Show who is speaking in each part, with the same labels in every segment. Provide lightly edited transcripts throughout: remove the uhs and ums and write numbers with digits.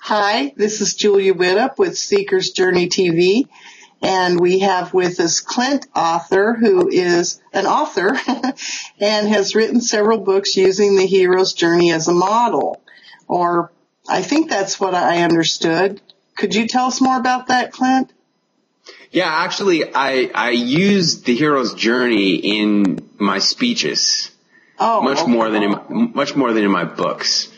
Speaker 1: Hi, this is Julia Widup with Seeker's Journey TV, and we have with us Clint Arthur, who is an author and has written several books using the hero's journey as a model, or I think that's what I understood. Could you tell us more about that, Clint?
Speaker 2: Yeah, actually, I use the hero's journey in my speeches, much more than in my books.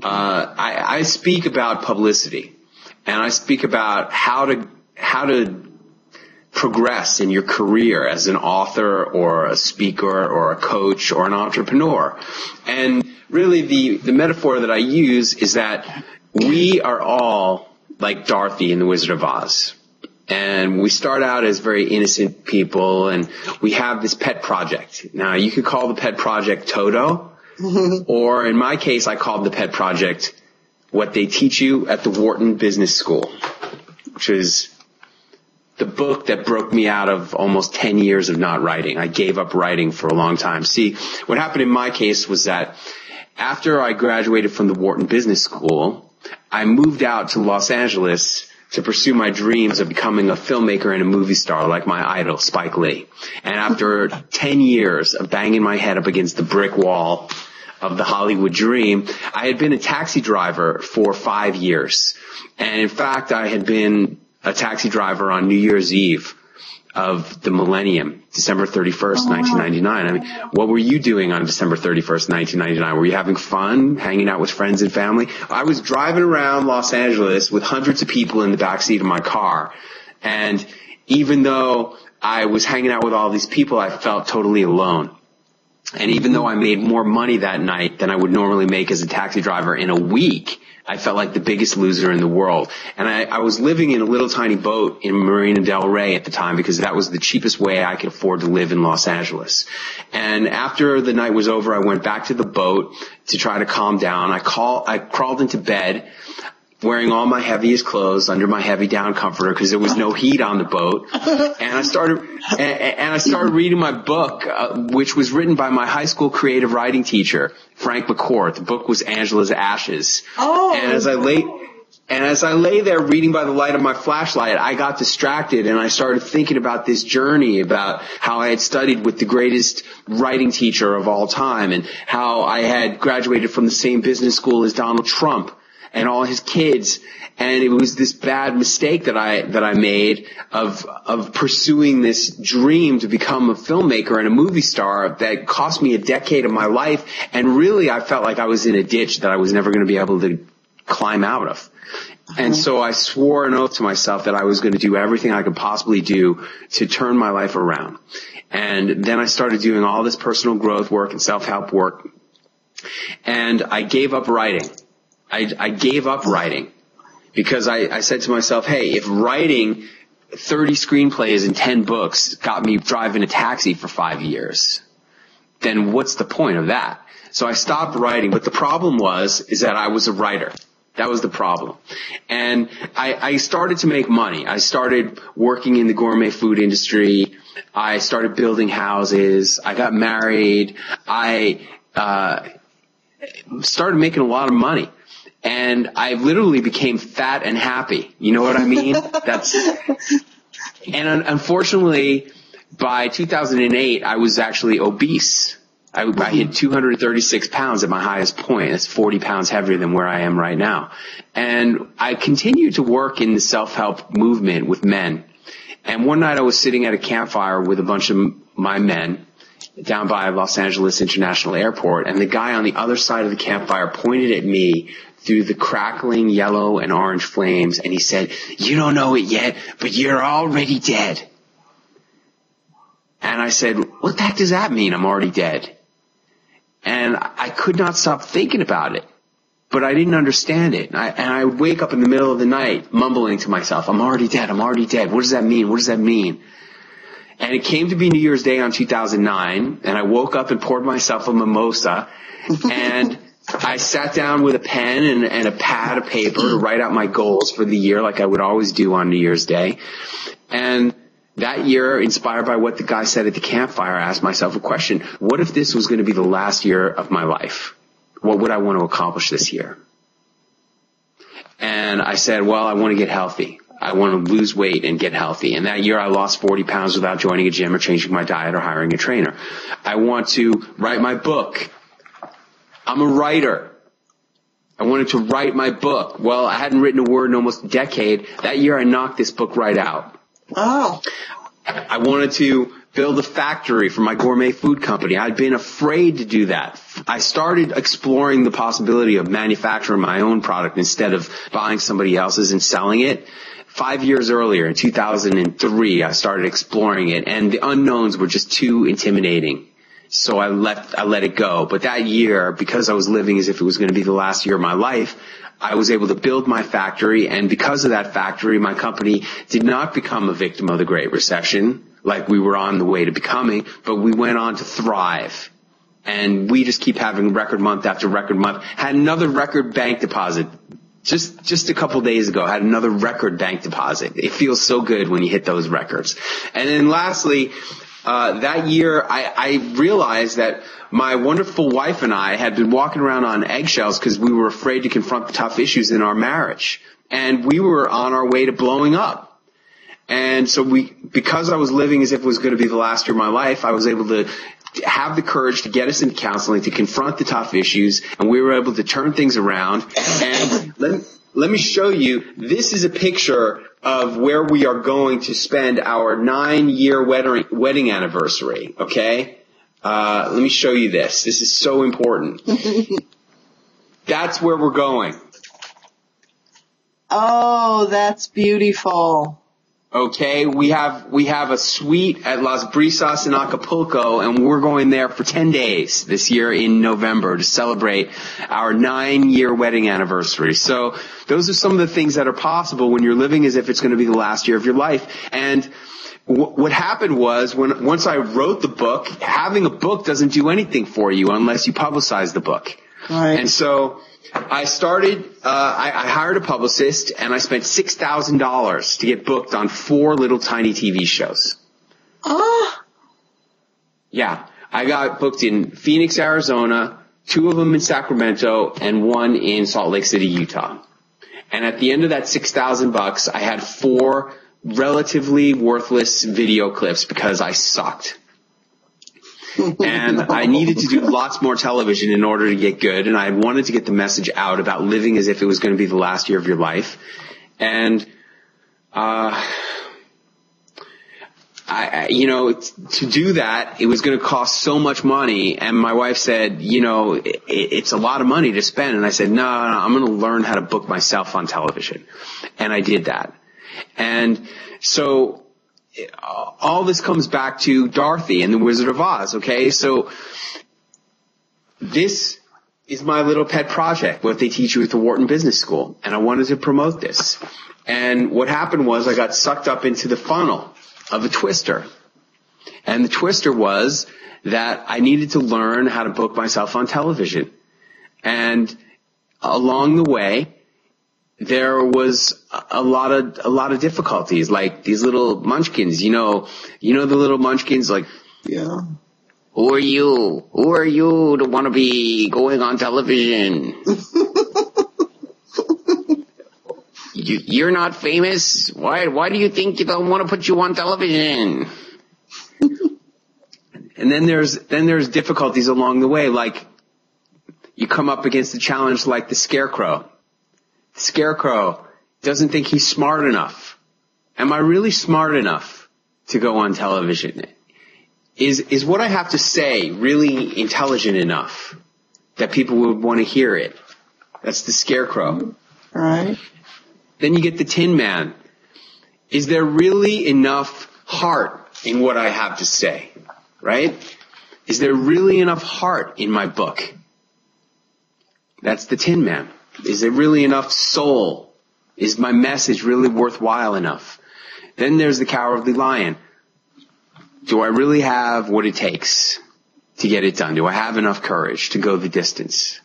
Speaker 2: I speak about publicity, and I speak about how to progress in your career as an author or a speaker or a coach or an entrepreneur. And really the metaphor that I use is that we are all like Dorothy in The Wizard of Oz. And we start out as very innocent people, and we have this pet project. Now, you could call the pet project Toto, or in my case, I called the pet project What They Teach You at the Wharton Business School, which is the book that broke me out of almost 10 years of not writing. I gave up writing for a long time. See, what happened in my case was that after I graduated from the Wharton Business School, I moved out to Los Angeles to pursue my dreams of becoming a filmmaker and a movie star like my idol, Spike Lee. And after 10 years of banging my head up against the brick wall of the Hollywood dream, I had been a taxi driver for 5 years. And in fact, I had been a taxi driver on New Year's Eve of the millennium, December 31st, 1999. I mean, what were you doing on December 31st, 1999? Were you having fun, hanging out with friends and family? I was driving around Los Angeles with hundreds of people in the backseat of my car. And even though I was hanging out with all these people, I felt totally alone. And even though I made more money that night than I would normally make as a taxi driver in a week, I felt like the biggest loser in the world. And I was living in a little tiny boat in Marina del Rey at the time because that was the cheapest way I could afford to live in Los Angeles. And after the night was over, I went back to the boat to try to calm down. I crawled into bed wearing all my heaviest clothes under my heavy down comforter because there was no heat on the boat. And I started reading my book, which was written by my high school creative writing teacher, Frank McCourt. The book was Angela's Ashes. And as I lay there reading by the light of my flashlight, I got distracted and I started thinking about this journey, about how I had studied with the greatest writing teacher of all time and how I had graduated from the same business school as Donald Trump and all his kids. And it was this bad mistake that I made of pursuing this dream to become a filmmaker and a movie star that cost me a decade of my life. And really, I felt like I was in a ditch that I was never going to be able to climb out of. And so I swore an oath to myself that I was going to do everything I could possibly do to turn my life around. And then I started doing all this personal growth work and self-help work. And I gave up writing. I gave up writing because I said to myself, hey, if writing 30 screenplays and 10 books got me driving a taxi for 5 years, then what's the point of that? So I stopped writing, but the problem is that I was a writer. That was the problem. And I started to make money. I started working in the gourmet food industry. I started building houses. I got married. I started making a lot of money. And I literally became fat and happy. You know what I mean? And unfortunately, by 2008, I was actually obese. I hit 236 pounds at my highest point. That's 40 pounds heavier than where I am right now. And I continued to work in the self-help movement with men. And one night I was sitting at a campfire with a bunch of my men down by Los Angeles International Airport, and the guy on the other side of the campfire pointed at me through the crackling yellow and orange flames, and he said, "You don't know it yet, but you're already dead." And I said, "What the heck does that mean, I'm already dead?" And I could not stop thinking about it, but I didn't understand it. And I would wake up in the middle of the night mumbling to myself, "I'm already dead, I'm already dead. What does that mean? What does that mean?" And it came to be New Year's Day on 2009, and I woke up and poured myself a mimosa, and I sat down with a pen and a pad of paper to write out my goals for the year like I would always do on New Year's Day. And that year, inspired by what the guy said at the campfire, I asked myself a question. What if this was going to be the last year of my life? What would I want to accomplish this year? And I said, well, I want to get healthy. I want to lose weight and get healthy. And that year I lost 40 pounds without joining a gym or changing my diet or hiring a trainer. I want to write my book. I'm a writer. I wanted to write my book. Well, I hadn't written a word in almost a decade. That year I knocked this book right out.
Speaker 1: Oh.
Speaker 2: I wanted to build a factory for my gourmet food company. I'd been afraid to do that. I started exploring the possibility of manufacturing my own product instead of buying somebody else's and selling it. 5 years earlier, in 2003, I started exploring it, and the unknowns were just too intimidating. So I let it go. But that year, because I was living as if it was going to be the last year of my life, I was able to build my factory, and because of that factory, my company did not become a victim of the Great Recession, like we were on the way to becoming, but we went on to thrive. And we just keep having record month after record month. Had another record bank deposit. Just a couple days ago, had another record bank deposit. It feels so good when you hit those records. And then lastly, that year I realized that my wonderful wife and I had been walking around on eggshells because we were afraid to confront the tough issues in our marriage. And we were on our way to blowing up. And so because I was living as if it was going to be the last year of my life, I was able to have the courage to get us into counseling, to confront the tough issues, and we were able to turn things around. And let me show you, this is a picture of where we are going to spend our 9-year wedding anniversary, okay? Let me show you this. This is so important. That's where we're going.
Speaker 1: Oh, that's beautiful.
Speaker 2: Okay, we have a suite at Las Brisas in Acapulco, and we're going there for 10 days this year in November to celebrate our 9-year wedding anniversary. So those are some of the things that are possible when you're living as if it's going to be the last year of your life. And what happened was, once I wrote the book, having a book doesn't do anything for you unless you publicize the book.
Speaker 1: Right.
Speaker 2: And so I started, I hired a publicist, and I spent $6,000 to get booked on 4 little tiny TV shows. Yeah. I got booked in Phoenix, Arizona, 2 of them in Sacramento, and 1 in Salt Lake City, Utah. And at the end of that $6,000, I had 4 relatively worthless video clips because I sucked. And I needed to do lots more television in order to get good, and I wanted to get the message out about living as if it was going to be the last year of your life. And to do that, it was going to cost so much money, and my wife said, it's a lot of money to spend. And I said, no, I'm going to learn how to book myself on television. And I did that. And so all this comes back to Dorothy and the Wizard of Oz, okay? So this is my little pet project, what they teach you at the Wharton Business School, and I wanted to promote this. And what happened was I got sucked up into the funnel of a twister. And the twister was that I needed to learn how to book myself on television. And along the way, there was a lot of difficulties, like these little munchkins, the little munchkins, like,
Speaker 1: yeah.
Speaker 2: Who are you to want to be going on television? You're not famous. Why do you think you don't want to put you on television? And then there's difficulties along the way, like you come up against a challenge like the Scarecrow. The Scarecrow doesn't think he's smart enough. Am I really smart enough to go on television? Is what I have to say really intelligent enough that people would want to hear it? That's the Scarecrow.
Speaker 1: Right.
Speaker 2: Then you get the Tin Man. Is there really enough heart in what I have to say? Right? Is there really enough heart in my book? That's the Tin Man. Is there really enough soul? Is my message really worthwhile enough? Then there's the Cowardly Lion. Do I really have what it takes to get it done? Do I have enough courage to go the distance?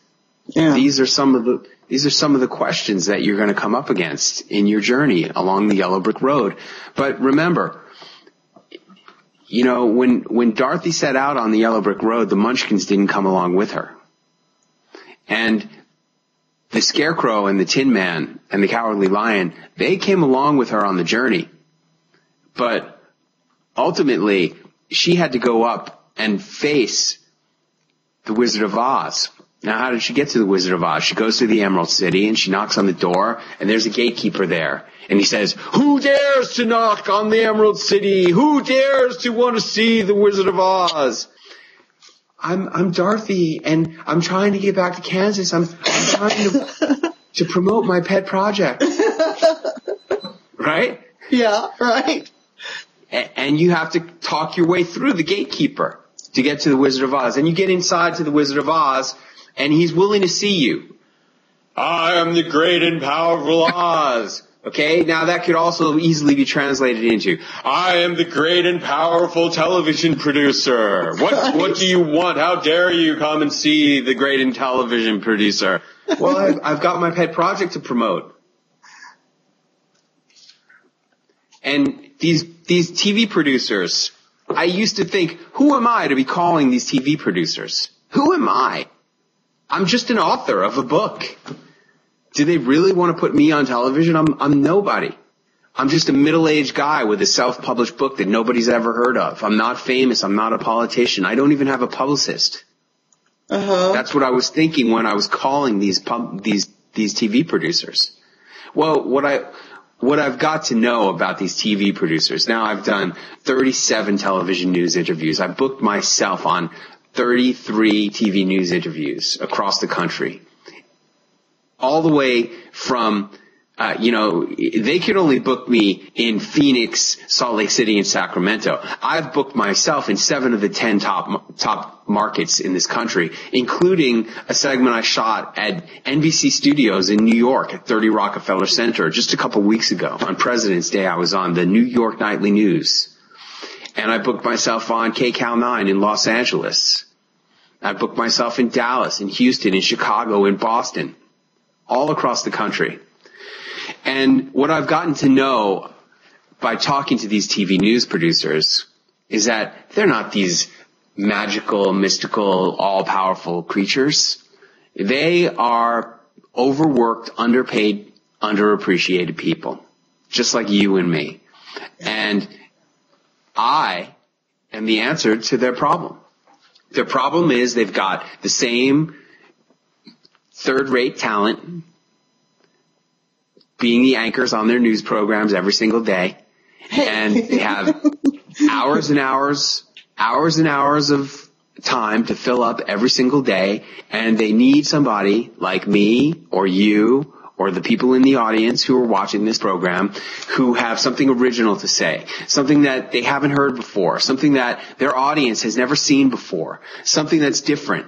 Speaker 1: Yeah.
Speaker 2: These are some of the questions that you're going to come up against in your journey along the yellow brick road. But remember, when Dorothy set out on the yellow brick road, the Munchkins didn't come along with her. And the Scarecrow and the Tin Man and the Cowardly Lion, they came along with her on the journey. But ultimately, she had to go up and face the Wizard of Oz. Now, how did she get to the Wizard of Oz? She goes to the Emerald City and she knocks on the door, and there's a gatekeeper there. And he says, "Who dares to knock on the Emerald City? Who dares to want to see the Wizard of Oz?" I'm Dorothy, and I'm trying to get back to Kansas. I'm trying to promote my pet project. Right?
Speaker 1: Yeah, right.
Speaker 2: And you have to talk your way through the gatekeeper to get to the Wizard of Oz. And you get inside to the Wizard of Oz, and he's willing to see you. "I am the great and powerful Oz." Okay, now that could also easily be translated into, "I am the great and powerful television producer. What do you want? How dare you come and see the great and television producer?" Well, I've got my pet project to promote. And these TV producers, I used to think, who am I to be calling these TV producers? Who am I? I'm just an author of a book. Do they really want to put me on television? I'm nobody. I'm just a middle-aged guy with a self-published book that nobody's ever heard of. I'm not famous. I'm not a politician. I don't even have a publicist. That's what I was thinking when I was calling these TV producers. Well, what I've got to know about these TV producers, now I've done 37 television news interviews. I booked myself on 33 TV news interviews across the country. All the way from, they could only book me in Phoenix, Salt Lake City, and Sacramento. I've booked myself in 7 of the 10 top markets in this country, including a segment I shot at NBC Studios in New York at 30 Rockefeller Center just a couple weeks ago. On President's Day, I was on the New York Nightly News. And I booked myself on KCAL 9 in Los Angeles. I booked myself in Dallas, in Houston, in Chicago, in Boston. All across the country. And what I've gotten to know by talking to these TV news producers is that they're not these magical, mystical, all-powerful creatures. They are overworked, underpaid, underappreciated people, just like you and me. And I am the answer to their problem. Their problem is they've got the same third-rate talent being the anchors on their news programs every single day. And they have hours and hours of time to fill up every single day. And they need somebody like me or you or the people in the audience who are watching this program who have something original to say, something that they haven't heard before, something that their audience has never seen before, something that's different.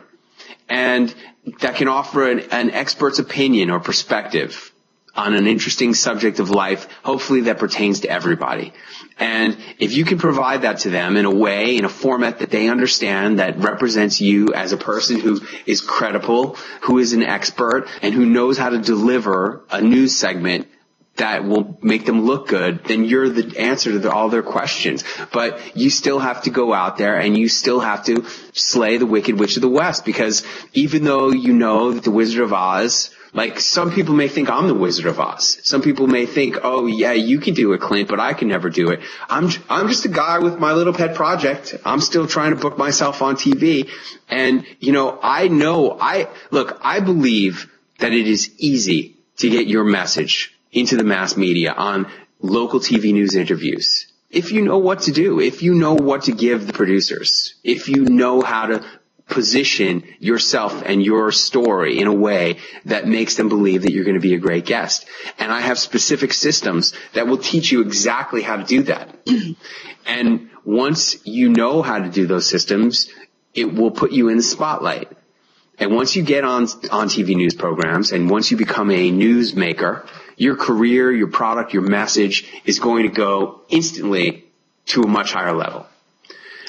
Speaker 2: And that can offer an expert's opinion or perspective on an interesting subject of life, hopefully that pertains to everybody. And if you can provide that to them in a way, in a format that they understand, that represents you as a person who is credible, who is an expert, and who knows how to deliver a news segment that will make them look good, then you're the answer to all their questions. But you still have to go out there and you still have to slay the Wicked Witch of the West, because even though you know that the Wizard of Oz, like some people may think I'm the Wizard of Oz. Some people may think, oh yeah, you can do it, Clint, but I can never do it. I'm just a guy with my little pet project. I'm still trying to book myself on TV. And I believe that it is easy to get your message into the mass media on local TV news interviews. If you know what to do, if you know what to give the producers, if you know how to position yourself and your story in a way that makes them believe that you're going to be a great guest. And I have specific systems that will teach you exactly how to do that. And once you know how to do those systems, it will put you in the spotlight. And once you get on TV news programs, and once you become a news maker, your career, your product, your message is going to go instantly to a much higher level.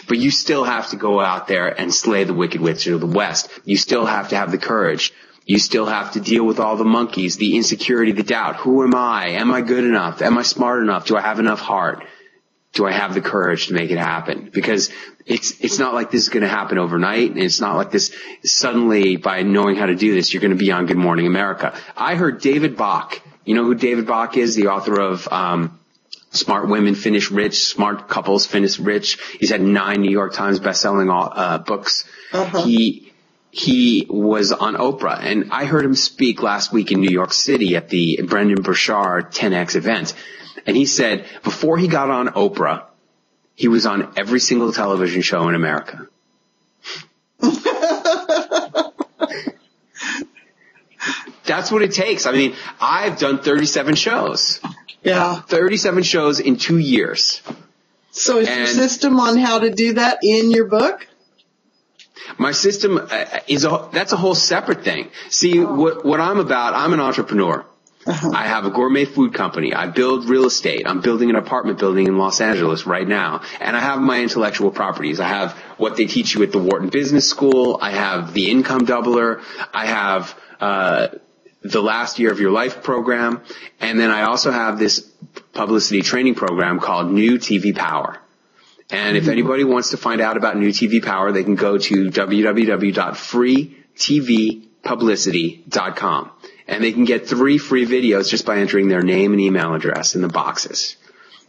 Speaker 2: But you still have to go out there and slay the Wicked Witch of the West. You still have to have the courage. You still have to deal with all the monkeys, the insecurity, the doubt. Who am I? Am I good enough? Am I smart enough? Do I have enough heart? do I have the courage to make it happen? Because it's not like this is going to happen overnight. And it's not like this suddenly by knowing how to do this, you're going to be on Good Morning America. I heard David Bach. You know who David Bach is? The author of, Smart Women Finish Rich, Smart Couples Finish Rich. He's had 9 New York Times bestselling, books. Uh-huh. He was on Oprah, and I heard him speak last week in New York City at the Brendan Burchard 10X event. And he said before he got on Oprah, he was on every single television show in America. That's what it takes. I mean, I've done 37 shows.
Speaker 1: Yeah.
Speaker 2: 37 shows in 2 years.
Speaker 1: So is your system on how to do that in your book?
Speaker 2: My system that's a whole separate thing. See, what I'm about, I'm an entrepreneur. Uh-huh. I have a gourmet food company. I build real estate. I'm building an apartment building in Los Angeles right now. And I have my intellectual properties. I have what they teach you at the Wharton Business School. I have the Income Doubler. I have the Last Year of Your Life program. And then I also have this publicity training program called New TV Power. And if anybody wants to find out about New TV Power, they can go to www.freetvpublicity.com. And they can get 3 free videos just by entering their name and email address in the boxes.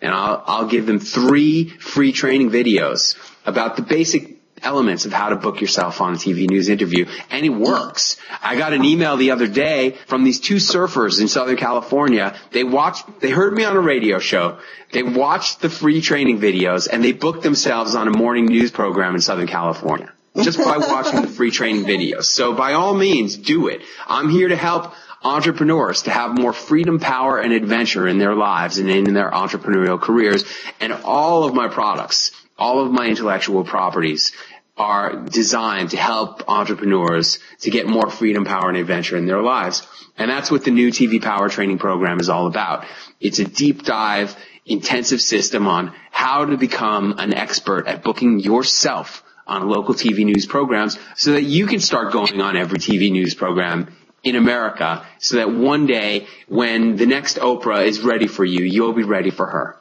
Speaker 2: And I'll give them 3 free training videos about the basic elements of how to book yourself on a TV news interview. And it works. I got an email the other day from these 2 surfers in Southern California. They heard me on a radio show. They watched the free training videos and they booked themselves on a morning news program in Southern California just by watching the free training videos. So by all means, do it. I'm here to help entrepreneurs to have more freedom, power, and adventure in their lives and in their entrepreneurial careers. And all of my products, all of my intellectual properties are designed to help entrepreneurs to get more freedom, power, and adventure in their lives. And that's what the New TV Power training program is all about. It's a deep dive, intensive system on how to become an expert at booking yourself on local TV news programs so that you can start going on every TV news program in America so that one day when the next Oprah is ready for you, you'll be ready for her,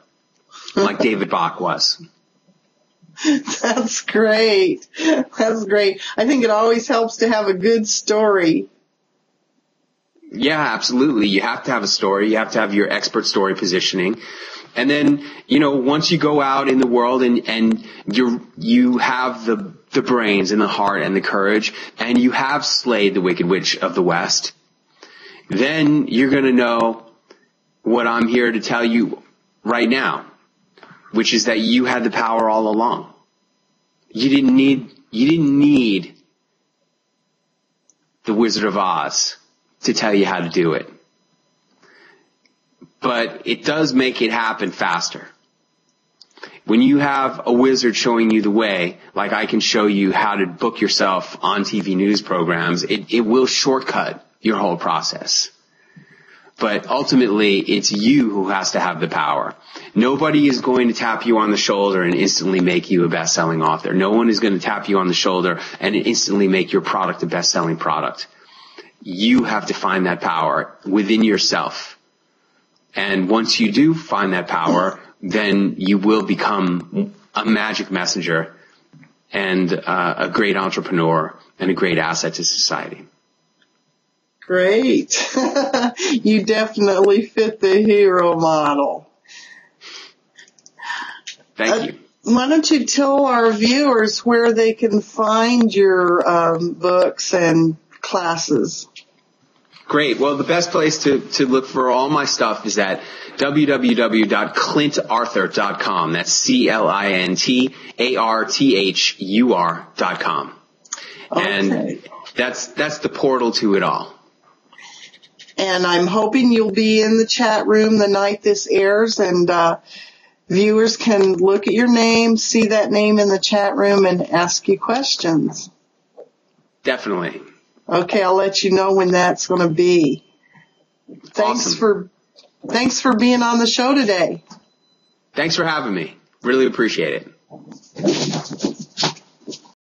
Speaker 2: like David Bach was.
Speaker 1: That's great. That's great. I think it always helps to have a good story.
Speaker 2: Yeah, absolutely. You have to have a story. You have to have your expert story positioning. And then, once you go out in the world and you have the brains and the heart and the courage and you have slayed the Wicked Witch of the West, then you're going to know what I'm here to tell you right now, which is that you had the power all along. You didn't need the Wizard of Oz to tell you how to do it. But it does make it happen faster. When you have a wizard showing you the way, like I can show you how to book yourself on TV news programs, it will shortcut your whole process. But ultimately, it's you who has to have the power. Nobody is going to tap you on the shoulder and instantly make you a best-selling author. No one is going to tap you on the shoulder and instantly make your product a best-selling product. You have to find that power within yourself. And once you do find that power, then you will become a magic messenger and a great entrepreneur and a great asset to society.
Speaker 1: Great. You definitely fit the hero model.
Speaker 2: Thank you.
Speaker 1: Why don't you tell our viewers where they can find your books and classes?
Speaker 2: Great. Well, the best place to look for all my stuff is at www.clintarthur.com. That's CLINTARTHUR.com.
Speaker 1: Okay.
Speaker 2: And that's the portal to it all.
Speaker 1: And I'm hoping you'll be in the chat room the night this airs, and viewers can look at your name, see that name in the chat room, and ask you questions.
Speaker 2: Definitely.
Speaker 1: Okay, I'll let you know when that's going to be. Thanks for being on the show today.
Speaker 2: Thanks for having me. Really appreciate it.